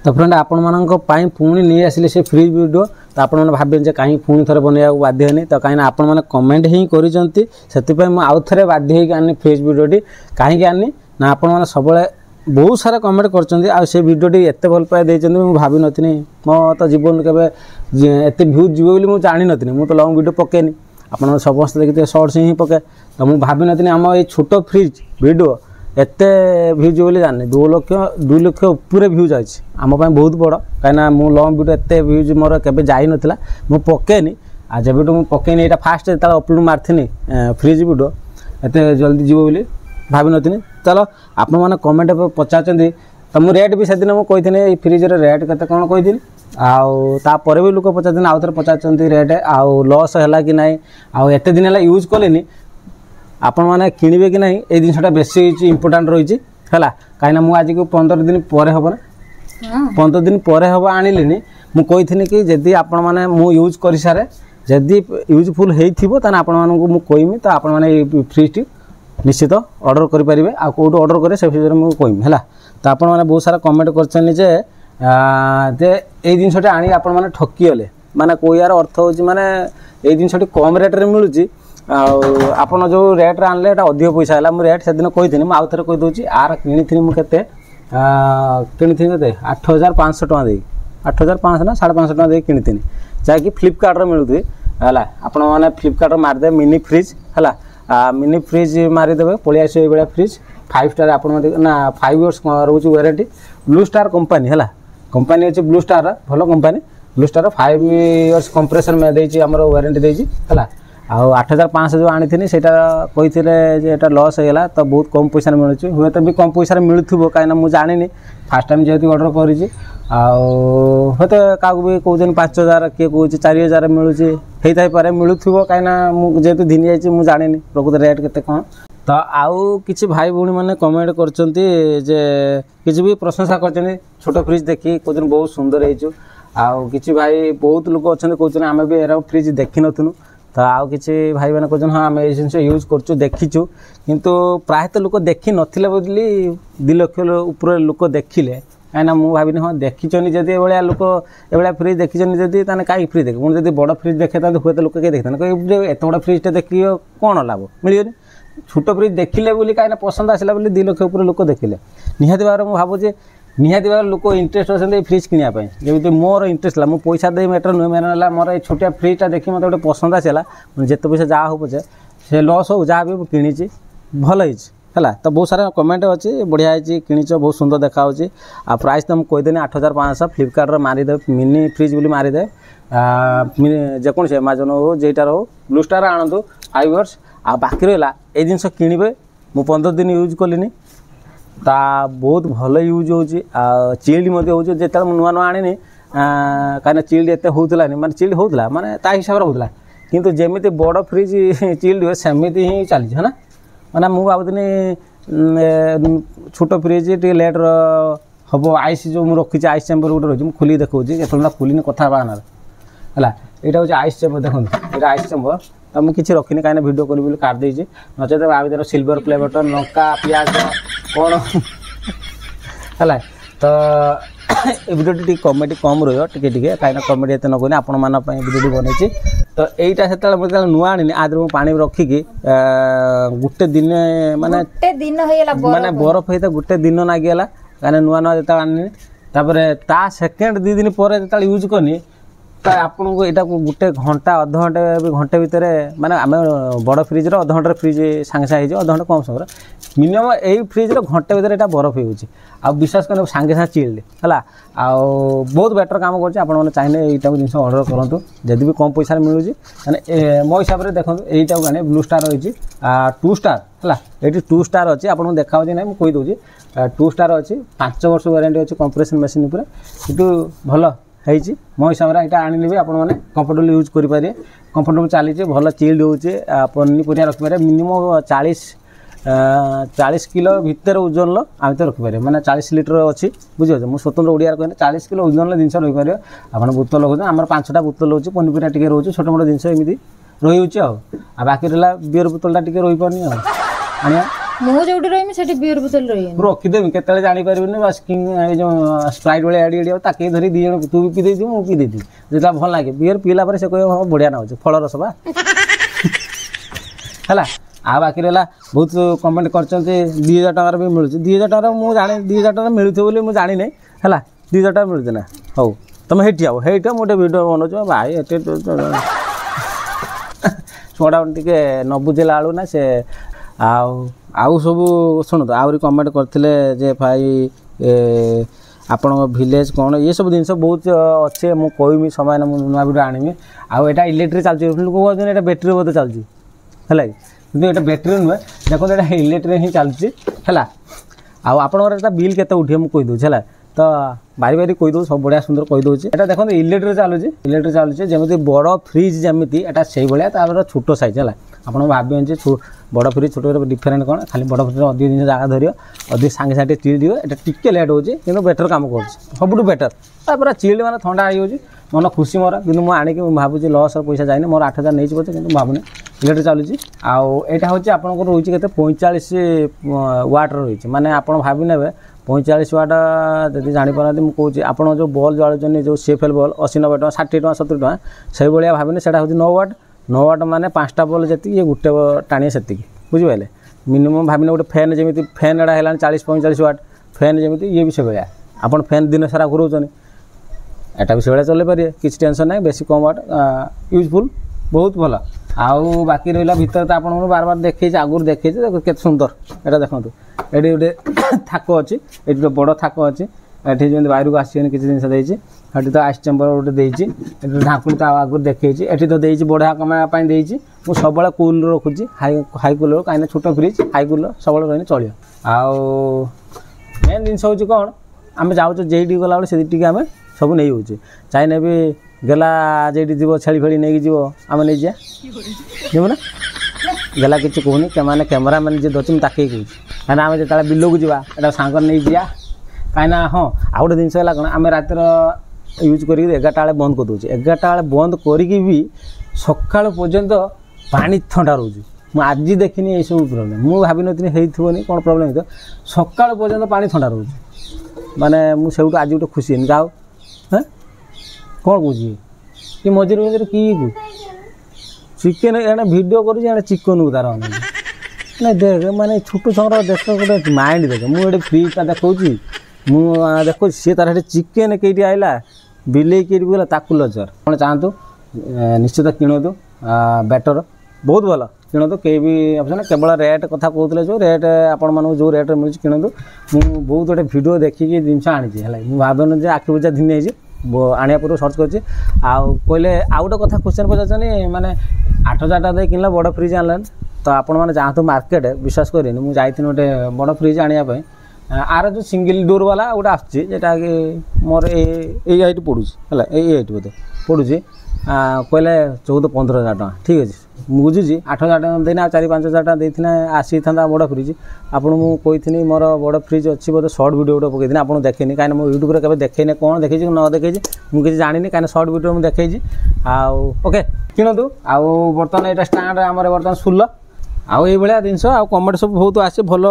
तो फ्रेंड आपण मानी पुणी नहीं आसिले से फ्रिज वीडियो तो आपण भावे कहीं पुणी थे बनवा बाध्य नहीं तो कहीं आपण मैंने कमेंट ही कर आउ थे बाध्य आनी फ्रिज वीडियोटी कहीं आनी ना आपण मैंने सब बहुत सारा कमेंट कर भिडियोटी एत भल पाए मुझे भावी नी मो तो जीवन के भ्यूज जीव मुझे जानी नी मुझे लंग वीडियो पकेनी आप समस्त देखते शॉर्ट्स ही पके तो मुझे भावी नी आम ये छोट फ्रिज वीडियो एते भ्यूज बोली जानी 2 लाख ऊपर भ्यूज आई आम बहुत बड़ कहीं मु लंग वीडियो एत भ्यूज मोर के जाई नथिला मु पकेनी आ जब मुझे पकेनी यहाँ फास्ट जो अपलोड मारथिनी फ्रिज वीडियो एत जल्दी जीव बोली भावी नी चलो आपण मैंने कमेंट पचार तो मुझे रेट भी से दिन मुझे फ्रिज रेट के कौन कही आउे भी लोक पचार आउ थे पचार रेट आउ लॉस है कि ना आउ एत दिन है यूज कले आपण मैंने किणवे कि नहीं ये जिनटा बेसी इंपोर्टाट रही है कहीं मुझे आज को 15 दिन पर हम ना 15 दिन पर हम आनिली मुझे कि जदि आपण मैंने मु यूज कर सारे जदि यूजफुल होता आपण मानू कहमी तो आपण मैंने फ्रिज निश्चित ऑर्डर करेंगे आ कौट ऑर्डर करे से विषय में कहमी है तो आपण मैंने बहुत सारा कमेंट कर जिनसा आनी आपण मैंने ठकीगले माने कोई यार अर्थ हो माने ये जिनटी कम रेट रे मिलूँ आपन जो रेट रे आनले अधिक पैसा है मुझे रेट से दिन कही मुझे आउ थे कहीदे आर कि मुझे किनी 8500 टका दे 8500 ना 550 टका दे किनी जहाँकि फ्लिपकार्ट मिलूँ है आपण मैंने फ्लिपकार्ट मारिदे मिनी फ्रिज है मिनी फ्रिज मारिदे पलि आस ये फ्रिज 5 स्टार आप ना 5 इयर्स रोच वारंटी ब्लू स्टार कंपनी है कंपनी अच्छे ब्लू स्टार भल company Blue Star 5 years compressor में देती आम वारंटी देती है आउ 8500 जो आनी थी सेटा कही लॉस होगा तो बहुत कम पैसा मिलूँ हुए तो भी कम पैसा मिलूब कहीं मुझे जानी फास्ट टाइम जेहतु ऑर्डर करी हूँ तो क्या भी कौन 5000 किए कौन 4000 मिलूँ होता पारे मिलूब कहीं जेहतु दिन जाइए मुझे जानी प्रकृत रेट के कौन तो आउ किसी भाई भौणी मैंने कमेंट कर भी प्रशंसा कर छोट फ्रिज देखी कौन बहुत सुंदर हो कि भाई बहुत लोग अच्छा कौन आम भी एरा फ्रिज देखी नु तो आउ कि भाई मैंने कहते हाँ आम ये जिन यूज कर देखीचु किंतु प्रायतः लोक देखी नथिले बोली 2 लाख ऊपर लोक देखिले कहीं मुझे भाविनी हाँ देखीचनी जब ये लोक ये फ्रिज देखीचनी जब कहीं फ्रिज देखे मुझे जब बड़ फ्रिज देखे था हुए तो लोक कहीं देखते एत बड़ा फ्रिजटे देखिए कौन लाभ मिलनी छोट फ्रिज देखिले बोली कहीं पसंद आसला 2 लाख ऊपर लोक देखिले निहाती भाव में भावुचे निहाती भाव लोक इंटरेस्ट अच्छे फ्रिज किनापी जब मोर इंटरेस्ट है मुझे पैसा दे मैटर नुहे मेरा मोर ये छोटिया फ्रिजटा देखी मतलब गोटे पसंद आसला जिते पैसा जहाँ हो पचे से लॉस हो जहाँ भी किणी भल है तो बहुत सारा कमेंट अच्छी बढ़िया है किच बहुत सुंदर देखा आ प्राइस तो मुझे कहीदेनी 8500 फ्लिपकार्ट मारिदे मिनी फ्रिज बोली मारिदे जेको एमाजन हो जेटार हो ब्लू स्टार आणतु 5 इयर्स आ बाकी रहा ये जिन किणवे मुझे 15 दिन यूज कलिनी ता बहुत भल यूज हो चिल्ड जो नुआ नुआ आनी कहीं चिल्ड एत होता माने चिल्ड होता माने ता हिसाब से होता किंतु जमी बड़ फ्रिज चिल्ड हुए सेमती ही चली है ना माने मुझे भावुनी छोट फ्रिज टे लेट हम आइस जो मुझे रखी आइस चैम्बर गोटे रही मुझे खोलिक देखा जो खोलिनी कथा बाहर है यहाँ हूँ आइस चैम्बर देखो ये आइस चैम्बर तो मुझे किसी रखी कहीं भिडियो करी बोली काट देती नचे तो आगे सिल्वर प्ले बटन लंका पियाज कौन है तो ये भिडियो कमेडी कम रही कहीं कमेडी एत न करें आपण मान भिडियो बनई तो यहीटा से मुझे नुआ आनी आदि मुझे पानी रखिकी गोटे दिन माने बरफ होता गोटे दिन लगिगला कहीं नुआ नुआ जो आनी ता सेकेंड 2 दिन पर जो यूज करनी तो आपन को यहाँ गोटे घंटा अध घंटे भितर माने आम बड़ फ्रिज अध घंटे फ्रिज सांगे सांगे अध घंटे कम समय मिनिमम यही फ्रिज घंटे भितर यहाँ बरफ हो विश्वास कर सांगे सांगे चिल्ड है बहुत बेटर काम कर चाहिए यहाँ जिन ऑर्डर करूँ जदि भी कम पैसा मिलूँ मो हिसाब से देखो यहीटा आने ब्लू स्टार रही 2 स्टार है ये 2 स्टार अच्छी आपको देखा ना मुझे कहीदे 2 स्टार अच्छी 5 वर्ष वारंटी अच्छी कंप्रेशन मशीन पर कितु भल है मो हिसाब से यहाँ आनी भी आपने कंफर्टेबल यूज करेंगे कंफर्टेबल चली भल चिल्ड हो पनीपरिया रखिपारे मिनिमम 40 किलो भितर ओजन आम तो रखिपारे मैंने 40 लिटर अच्छी बुझे मुझे स्वतंत्र ओडिया कहना 40 किलो ओजन जिन रहीपर आप बोतल हो आम 5टा बोतल हो पनीपरिया टी रोचे छोट मोट जिन एमती रही आ बाकी रहा बियर बोतलटा टी रही पानी आनिया ମୁଁ ଯୋଉଠି ରହିମି ସେଠି ବିୟର ବୋତଲ ରହିବନି। ରଖିଦେବି କେତେବେଳେ ଜାଣିପାରିବିନି ବାସ୍ ଯୋଉ ସ୍ପ୍ରାଇଟ୍ ଭଳିଆ ଏଡି ଏଡି ତାକେ ଧରି ଦି ଜଣ ତୁ ବି ପିଇ ଦେଇଥିବୁ ମୁଁ ପିଇ ଦେଇଥିବି ଯେତେବେଳେ ଭଲ ଲାଗେ ବିୟର ପିଇଲା ପରେ ସେ କହିବ ହଁ ବଢିଆ ନାଗୁଛି ଫଳ ରସ ବା ହେଲା। ଆଉ ବାକି ରହିଲା ବହୁତ କମେଣ୍ଟ କରିଛନ୍ତି 2000 ଟଙ୍କାର ବି ମିଳୁଛି 2000 ଟଙ୍କାର ମୁଁ ଜାଣି 2000 ଟଙ୍କା ମିଳୁଥିବ ବୋଲି ମୁଁ ଜାଣିନି ହେଲା 2000 ଟଙ୍କା ମିଳୁଛି ନା ହଉ ତମେ ହେଇଠି ଆଉ ହେଇଠି ମୁଁ ଗୋଟେ ଭିଡ଼ିଓ ବନଉଛି ଭାଇ ଏତେ ଛୁଆଟା ଟିକେ ନ ବୁଝିଲା ବେଳୁ ନା ସେ ଆଉ ସବୁ ଶୁଣନ୍ତୁ ଆହୁରି କମେଣ୍ଟ କରିଥିଲେ ଯେ ଭାଇ ଆପଣଙ୍କ ଭିଲେଜ୍ କ'ଣ ଏସବୁ ଜିନିଷ ବହୁତ ଅଛି ମୁଁ କହିବି ସମୟ ମୁଁ ନୂଆ ଭିଡ଼ିଓ ଆଣିବି। ଆଉ ଏଇଟା ଇଲେକ୍ଟ୍ରି ଚାଲୁଛି ଲୋକ କହୁଛନ୍ତି ଏଇଟା ବ୍ୟାଟେରୀ ବୋଧେ ଚାଲୁଛି ହେଲା କିନ୍ତୁ ଏଇଟା ବ୍ୟାଟେରୀ ନୁହେଁ ଦେଖନ୍ତୁ ଏଇଟା ଇଲେକ୍ଟ୍ରି ହିଁ ଚାଲୁଛି ହେଲା। ଆଉ ଆପଣଙ୍କର ଏଇଟା ବିଲ୍ କେତେ ଉଠିବ ମୁଁ କହିଦେଉଛି ହେଲା ତ ବାରି ବାରି କହିଦେଉଛି ସବୁ ବଢ଼ିଆ ସୁନ୍ଦର କହିଦେଉଛି। ଏଇଟା ଦେଖନ୍ତୁ ଇଲେକ୍ଟ୍ରି ଚାଲୁଛି ଯେମିତି ବଡ଼ ଫ୍ରିଜ୍ ଯେମିତି ଏଇଟା ସେଇଭଳିଆ ତାର ଛୋଟ ସାଇଜ୍ ହେଲା। ଆପଣ ଭାବିବେନି ଯେ ବଡ଼ ଫ୍ରିଜ୍ ଛୋଟ ଡିଫରେଣ୍ଟ କ'ଣ ଖାଲି ବଡ଼ ଫ୍ରିଜ୍ରେ ଅଧିକ ଜିନିଷ ଜାଗା ଧରିବ ଅଧିକ ସାଙ୍ଗେ ସାଙ୍ଗେ ଚିଲ୍ ଯିବ ଏଇଟା ଟିକେ ଲେଟ୍ ହେଉଛି କିନ୍ତୁ ବେଟର୍ କାମ କରୁଛି ସବୁଠୁ ବେଟର୍ ପୁରା ଚିଲ୍ଡ ମାନେ ଥଣ୍ଡା ହେଇଯାଉଛି ମନ ଖୁସି ମୋର କିନ୍ତୁ ମୁଁ ଆଣିକି ମୁଁ ଭାବୁଛି ଲସ୍ର ପଇସା ଯାଇନି ମୋର 8000 ନେଇଛି ବୋଧେ କିନ୍ତୁ ମୁଁ ଭାବୁନି ଇଲେକ୍ଟ୍ରି ଚାଲୁଛି। ଆଉ ଏଇଟା ହେଉଛି ଆପଣଙ୍କର ରହୁଛି କେତେ 45 ୱାଟ୍ର ରହିଛି ମାନେ ଆପଣ ଭାବି ନେବେ 45 ୱାଟ୍ ଯଦି ଜାଣିପାରନ୍ତି ମୁଁ କହୁଛି ଆପଣ ଯେଉଁ ବଲ୍ ଜାଳୁଛନ୍ତି ଯେଉଁ CFL ବଲ୍ 80-90 ଟଙ୍କା 60 ଟଙ୍କା 70 ଟଙ୍କା ସେଇଭଳିଆ ଭାବିନେ ସେଇଟା ହେଉଛି 9 ୱାଟ୍ 9 ୱାଟ୍ ମାନେ 5ଟା ବଲ୍ ଯେତିକି ଇଏ ଗୋଟେ ଟାଣିଏ ସେତିକି ବୁଝିପାରିଲେ। ମିନିମମ୍ ଭାବିନେ ଗୋଟେ ଫ୍ୟାନ୍ ଯେମିତି ଫ୍ୟାନ୍ ଏଇଟା ହେଲାଣି 40-45 ୱାଟ୍ ଫ୍ୟାନ୍ ଯେମିତି ଇଏ ବି ସେଭଳିଆ ଆପଣ ଫ୍ୟାନ୍ ଦିନ ସାରା ଘୁରଉଛନ୍ତି ଏଇଟା ବି ସେଭଳିଆ ଚଲେଇ ପାରିବେ କିଛି ଟେନସନ୍ ନାହିଁ ବେଶୀ କମ୍ ୱାଟ୍ ୟୁଜଫୁଲ୍ ବହୁତ ଭଲ। ଆଉ ବାକି ରହିଲା ଭିତରେ ତ ଆପଣଙ୍କୁ ବାରବାର ଦେଖେଇଛି ଆଗରୁ ଦେଖେଇଛି କେତେ ସୁନ୍ଦର ଏଇଟା ଦେଖନ୍ତୁ ଏଠି ଗୋଟେ ଥାକ ଅଛି ଏଠି ଗୋଟେ ବଡ଼ ଥାକ ଅଛି ଏଠି ଯେମିତି ବାହାରକୁ ଆସିବେନି କିଛି ଜିନିଷ ଦେଇଛି ଏଠି ତ ଆଇସ୍ ଚେମ୍ବର ଗୋଟେ ଦେଇଛି ଏଠି ଢାଙ୍କୁଣି ତା ଆଗରୁ ଦେଖେଇଛି ଏଠି ତ ଦେଇଛି ବଢ଼ିଆ କମାଇବା ପାଇଁ ଦେଇଛି ମୁଁ ସବୁବେଳେ କୁଲ୍ ରଖୁଛି ହାଇ କୁଲର୍ କାହିଁକିନା ଛୋଟ ଫ୍ରିଜ୍ ହାଇ କୁଲର୍ ସବୁବେଳେ ରହିଲେ ଚଳିବ। ଆଉ ମେନ୍ ଜିନିଷ ହେଉଛି କ'ଣ ଆମେ ଯାଉଛୁ ଯେଇଠି ଗଲାବେଳେ ସେଠି ଟିକେ ଆମେ ସବୁ ନେଇଯାଉଛୁ ଚାହିଁଲେ ବି ଗେଲା ଯେଇଠି ଯିବ ଛେଳି ଫେଳି ନେଇକି ଯିବ ଆମେ ନେଇଯିବା ଯିବୁ ନା ଗେଲା କିଛି କହୁନି ମାନେ କ୍ୟାମେରାମ୍ୟାନ୍ ଯିଏ ଧରୁଛି ମୁଁ ତାକେ କହୁଛି କାହିଁକିନା ଆମେ ଯେତେବେଳେ ବିଲକୁ ଯିବା ଏଇଟା ସାଙ୍ଗରେ ନେଇଯିବା କାହିଁକିନା ହଁ ଆଉ ଗୋଟେ ଜିନିଷ ହେଲା କ'ଣ ଆମେ ରାତିର ୟୁଜ୍ କରିକି 11ଟା ବେଳେ ବନ୍ଦ କରିଦେଉଛି 11ଟା ବେଳେ ବନ୍ଦ କରିକି ବି ସକାଳ ପର୍ଯ୍ୟନ୍ତ ପାଣି ଥଣ୍ଡା ରହୁଛି ମୁଁ ଆଜି ଦେଖିନି ଏଇସବୁ ପ୍ରୋବ୍ଲେମ୍ ମୁଁ ଭାବିନଥିଲି ହେଇଥିବନି କ'ଣ ପ୍ରୋବ୍ଲେମ୍ ହେଇଥିବ ସକାଳ ପର୍ଯ୍ୟନ୍ତ ପାଣି ଥଣ୍ଡା ରହୁଛି ମାନେ ମୁଁ ସେଇଠୁ ଆଜି ଗୋଟେ ଖୁସି ହେଇନି ଯାଉ ହଁ କ'ଣ କହୁଛି କି ମଝିରେ ମଝିରେ କି ଚିକେନ୍ ଏଣେ ଭିଡ଼ିଓ କରୁଛି ଏଣେ ଚିକେନ୍କୁ ତାର ନାଇଁ ଦେଖ ମାନେ ଛୋଟ ଛୁଆର ଦେଖ ଗୋଟେ ମାଇଣ୍ଡ ଦେଖ ମୁଁ ଗୋଟେ ଫ୍ରିଜ୍ଟା ଦେଖାଉଛି ମୁଁ ଦେଖୁଛି ସିଏ ତାର ସେଠି ଚିକେନ୍ କେଇଠି ଆଇଲା ବିଲେଇ କେଇଠି ଗଲା ତାକୁ ଲଜର ଆପଣ ଚାହାନ୍ତୁ ନିଶ୍ଚିତ କିଣନ୍ତୁ ବେଟର୍ ବହୁତ ଭଲ କିଣନ୍ତୁ କେହି ବି ଅପସନ୍ କେବଳ ରେଟ୍ କଥା କହୁଥିଲେ ଯେଉଁ ରେଟ୍ ଆପଣମାନଙ୍କୁ ଯେଉଁ ରେଟ୍ରେ ମିଳୁଛି କିଣନ୍ତୁ ମୁଁ ବହୁତ ଗୋଟେ ଭିଡ଼ିଓ ଦେଖିକି ଜିନିଷ ଆଣିଛି ହେଲା ମୁଁ ଭାବୁନି ଯେ ଆଖି ବୁଜା ଧିନି ହେଇଛି ଆଣିବା ପୂର୍ବରୁ ସର୍ଚ୍ଚ କରିଛି। ଆଉ କହିଲେ ଆଉ ଗୋଟେ କଥା କ୍ୱେଶ୍ଚନ୍ ପଚାରୁଛନ୍ତି ମାନେ 8000 ଟଙ୍କା ଦେଇ କିଣିଲା ବଡ଼ ଫ୍ରିଜ୍ ଆଣିଲେନି ତ ଆପଣମାନେ ଯାଆନ୍ତୁ ମାର୍କେଟ ବିଶ୍ୱାସ କରିବେନି ମୁଁ ଯାଇଥିଲି ଗୋଟେ ବଡ଼ ଫ୍ରିଜ୍ ଆଣିବା ପାଇଁ ଆର ଯେଉଁ ସିଙ୍ଗଲ ଡୋର୍ ବାଲା ଗୋଟେ ଆସୁଛି ଯେଟାକି ମୋର ଏଇ ହାଇଟ୍ ପଡ଼ୁଛି ହେଲା ଏଇ ହାଇଟ୍ ବୋଧେ ପଡ଼ୁଛି କହିଲେ 14-15 ହଜାର ଟଙ୍କା ଠିକ୍ ଅଛି ମୁଁ ବୁଝୁଛି 8000 ଟଙ୍କା ଦେଇନା ଆଉ 4-5 ହଜାର ଟଙ୍କା ଦେଇଥିଲେ ଆସିଥାନ୍ତା ବଡ଼ ଫ୍ରିଜ୍ ଆପଣଙ୍କୁ ମୁଁ କହିଥିଲି ମୋର ବଡ଼ ଫ୍ରିଜ୍ ଅଛି ବୋଧେ ସର୍ଟ ଭିଡ଼ିଓ ଗୋଟେ ପକାଇଥିଲି ଆପଣ ଦେଖେନି କାହିଁକିନା ମୁଁ ୟୁଟ୍ୟୁବରେ କେବେ ଦେଖେଇନି କ'ଣ ଦେଖେଇଛି ନ ଦେଖେଇଛି ମୁଁ କିଛି ଜାଣିନି କାହିଁକିନା ସର୍ଟ ଭିଡ଼ିଓ ମୁଁ ଦେଖେଇଛି ଆଉ ଓକେ କିଣନ୍ତୁ। ଆଉ ବର୍ତ୍ତମାନ ଏଇଟା ଷ୍ଟାଣ୍ଡ ଆମର ବର୍ତ୍ତମାନ 16 ଆଉ ଏଇଭଳିଆ ଜିନିଷ ଆଉ କମେଣ୍ଟ ସବୁ ବହୁତ ଆସେ ଭଲ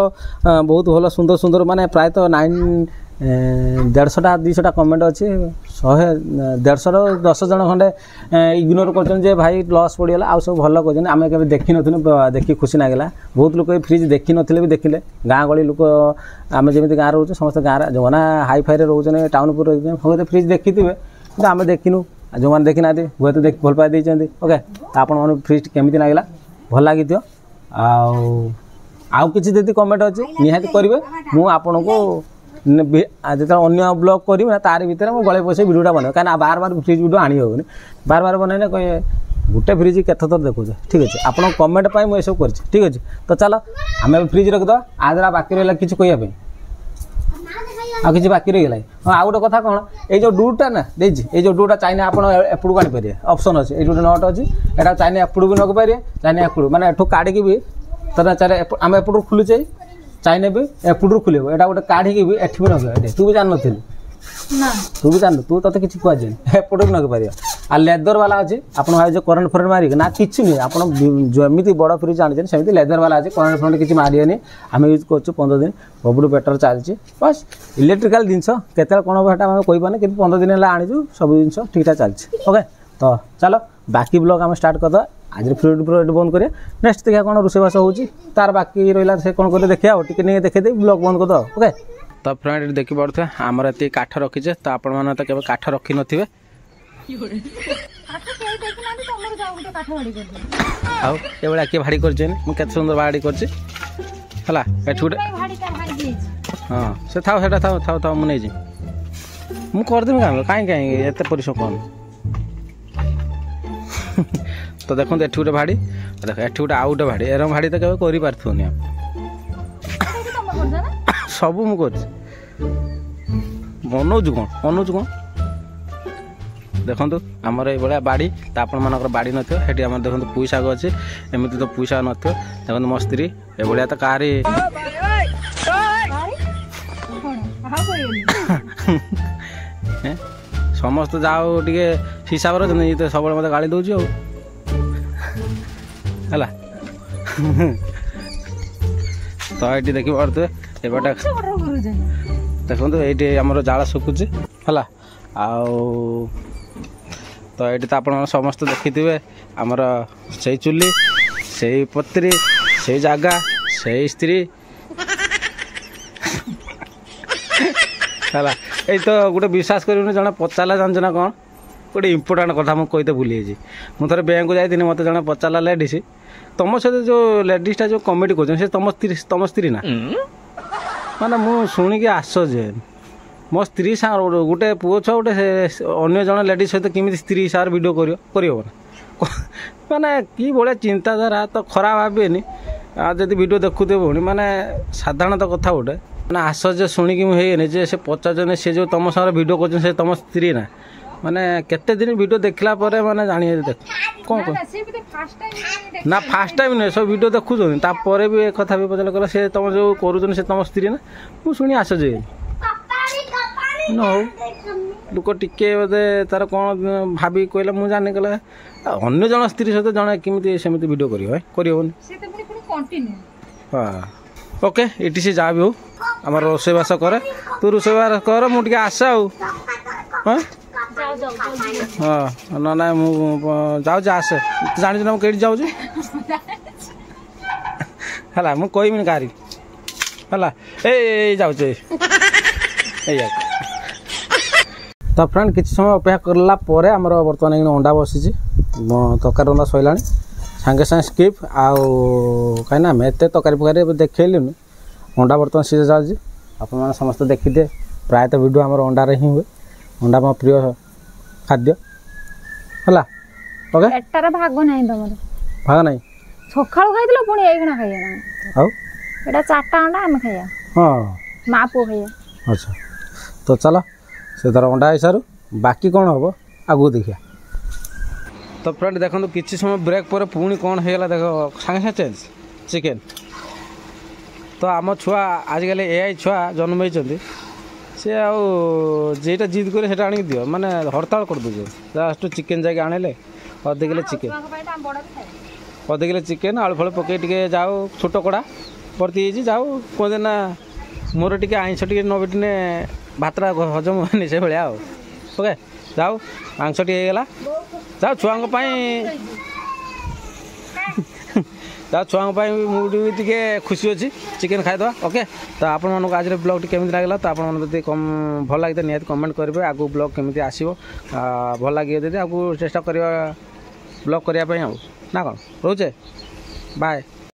ବହୁତ ଭଲ ସୁନ୍ଦର ସୁନ୍ଦର ମାନେ ପ୍ରାୟତଃ 150ଟା 200ଟା କମେଣ୍ଟ ଅଛି 100-150ରୁ 10 ଜଣ ଖଣ୍ଡେ ଇଗ୍ନୋର କରୁଛନ୍ତି ଯେ ଭାଇ ଲସ୍ ପଡ଼ିଗଲା ଆଉ ସବୁ ଭଲ କହିଛନ୍ତି ଆମେ କେବେ ଦେଖିନଥିଲୁ ଦେଖି ଖୁସି ଲାଗିଲା ବହୁତ ଲୋକ ଏ ଫ୍ରିଜ୍ ଦେଖିନଥିଲେ ବି ଦେଖିଲେ ଗାଁ ଗହଳି ଲୋକ ଆମେ ଯେମିତି ଗାଁରେ ରହୁଛୁ ସମସ୍ତେ ଗାଁରେ ଯେଉଁମାନେ ହାଇ ଫାଇରେ ରହୁଛନ୍ତି ଟାଉନ୍ ଉପରେ ରହୁଛନ୍ତି ହୁଏତ ଫ୍ରିଜ୍ ଦେଖିଥିବେ କିନ୍ତୁ ଆମେ ଦେଖିନୁ ଆଉ ଯେଉଁମାନେ ଦେଖିନାହାନ୍ତି ହୁଏତ ଦେଖି ଭଲ ପାଇ ଦେଇଛନ୍ତି ଓକେ ଆପଣମାନଙ୍କୁ ଫ୍ରିଜ୍ କେମିତି ଲାଗିଲା ଭଲ ଲାଗିଥିବ ଆଉ କିଛି ଯଦି କମେଣ୍ଟ ଅଛି ନିହାତି କରିବେ ମୁଁ ଆପଣଙ୍କୁ ଯେତେବେଳେ ଅନ୍ୟ ବ୍ଲଗ୍ କରିବି ନା ତାରି ଭିତରେ ମୁଁ ଗଳେଇ ପଶେଇ ଭିଡ଼ିଓଟା ବନେଇବି କାହିଁକିନା ବାର ଫ୍ରିଜ୍ ଭିଡ଼ିଓ ଆଣି ହେବନି ବାର ବନେଇଲେ କହିବେ ଗୋଟେ ଫ୍ରିଜ୍ କେତେ ଥର ଦେଖୁଛେ ଠିକ୍ ଅଛି ଆପଣଙ୍କ କମେଣ୍ଟ ପାଇଁ ମୁଁ ଏସବୁ କରିଛି ଠିକ୍ ଅଛି ତ ଚାଲ ଆମେ ଫ୍ରିଜ୍ ରଖିଦେବା ଆ ଦ୍ୱାରା ବାକି ରହିଲା କିଛି କହିବା ପାଇଁ ଆଉ କିଛି ବାକି ରହିଗଲା ହଁ ଆଉ ଗୋଟେ କଥା କ'ଣ ଏଇ ଯେଉଁ ଡୁଟା ନା ଦେଇଛି ଏଇ ଯେଉଁ ଡୁଟା ଚାଇନା ଆପଣ ଏପଟକୁ ଆଣିପାରିବେ ଅପସନ୍ ଅଛି ଏଇଠି ଗୋଟେ ନଟ୍ ଅଛି ଏଇଟା ଚାଇନା ଏପଟକୁ ବି ନଖିପାରିବେ ଚାଇନା ଏପଟକୁ ମାନେ ଏଠୁ କାଢ଼ିକି ବି ତାର ଆମେ ଏପଟରୁ ଖୋଲୁଛେ ଚାଇନା ବି ଏପଟରୁ ଖୋଲିବ ଏଇଟା ଗୋଟେ କାଢ଼ିକି ବି ଏଠି ବି ନଖିବ ଏଠି ତୁ ବି ଜାଣିନଥିଲୁ ତୁ ବି ଜାଣିନୁ ତୁ ତୋତେ କିଛି କୁହାଯାଏନି ଏପଟକୁ ନଖିପାରିବ आ लेदर वाला अच्छे आप जो करेन्ट फरेन्ट मारिक ना कि नहीं आप जमी बड़ फ्रिज आनी सेमती लेदर वाला अच्छे करेन्ट फरेन्ट किसी मारे आम यूज कर 15 दिन बबुल बेटर चलती बस इलेक्ट्रिकल जिनस केत कौन हम आम कहीपारे कि 15 दिन है आनीचु सब जिन ठीक ठाक चलती ओके तो चलो बाकी ब्लॉग आम स्टार्ट करदे आज फ्रूट बंद करिए नेक्स्ट देखा कौन रोषेबास होची तार बाकी रहा से कौन कर देखिए टिके नहीं देखते ब्लॉग बंद करदे ओके तो फ्रेंड देखी पड़े आमर ये काठ रखीचे तो आपण मैंने तो केवल काठ रखी नथिबे आउ एभलिया किए भाड़ी कर सुंदर भाड़ी कर हाँ से था था था मुझे मुझे करदेवी कहीं कहीं एत परिश्रम कौन तो देखो एठी गोटे भाड़ी देख एठी गोटे आउ गोटे भाड़ी एरम भाड़ी तो केवे करें सब मुझे बनाऊँ कौन देखो आमर ये बाड़ी तो आपण मानकर बाड़ी नथी आम देखो पुई शाग अच्छे एमती तो पुई शाग नथो देखो मो स्त्री ये तो कहारी समस्त जाओ टे हिसाब रही तो सब मत गाड़ी दौर है तो ये देखी पारे एबाटा देखो ये आमर जाल सुखुची है आउ तो ये तो आप समस्त देखिथे आमर से चुली से पत्री से जगह से स्त्री है ये तो गोटे विश्वास कर जन पचारा जानच ना कौन गोटे इम्पोर्टाट कथा मुझे भूली मुझे बैंक को जाती मत जन पचारा लेडीज तुम सहित जो लेडीजटा जो कमेडी कर तुम स्त्री ना माने मु शुणिकी आश्चर्य मो स्त्री सागर गोटे पुओ छुआ गोटे अन्य जन लेडीज सहित किमी स्त्री सागर भिड कर माने कि भाया चिंताधारा तो खराब भावेनि जब भिड देखुए भौणी माने साधारणतः कथा गोटे मैंने आश्चर्य शुणिकी मुझे जे से पचार सी जो तुम सागर भिड कर तुम स्त्री ना माने केते दिन वीडियो देखला परे माने जानी देख कौन ना फास्ट टाइम नुहे सब वीडियो देखुन तापर भी एक कथा भी पचार कला से तुम जो करुन से तुम स्त्री ना मुझे शुणी आश्चर्य न लोक टिके बोधे तार कौन भाभी कहला मुझे जानी कला अन्य जन स्त्री सहित जन केमी सेमती वीडियो करहबनी हाँ ओके ये सी जहाँ भी हो आम रोषेबास करे तू रोषेबास कर मुझे आस हाँ हाँ ना ना मुझे आसे जानी ना कहीं जाऊँ है मुझे कहमी कहारी है जाऊे तो फ्रेंड किसी समय अपेक्षा करला परे आमर बर्तमान अंडा बसी तरकारी रंधा सैला सागे सागे स्किप आउ कहीं आम एत तरकारी फकारी देखलुन अंडा बर्तमान सीझा जाऊँगी आप समस्त देखिए प्रायतः वीडियो आमर अंडारे ही हुए अंडा मो प्रिय खाद्य है ओके एटार भाग नहीं तुम भाग नहीं सकाळु खाइदिलो पुणी एइखना खाइया आउ एटा चारटा अंडा हम खाइया हाँ मा पो खाइया अच्छा तो चलो से तरह अंडा हिसाब बाकी कौन हम आगू देखिए तो फ्रेंड देखो किसी समय ब्रेक पर पुणी कौन होगा देख सागे सागे चेंज चिकेन तो आम छुआ आजिकल एआई छुआ जन्म होती सी आईटा जिद करे से आनिक दियो माने हड़ताल कर दूँ लास्ट चिकेन जाके आने अधे किलो चिकेन अधे किलो चिकेन आलू फल पकई टे जाओ छोट कड़ा भर्ती जाओ कहते ना मोर टे आइंस टे न बेटने भातरा हजम हुए से भाया ओके जाओ मांस टे होगा जाओ छुआ जाओ छुआ मुझे खुशी अच्छी चिकेन खाईदे ओके तो आप आज ब्लॉग केमी लगे तो आपड़ी कम भल लगे निहत कमेंट करेंगे आगू ब्लॉग केमी आसो भल लगे दीदी आगू चेष्टा करवा ब्लॉग करने ना कौन रोचे बाय।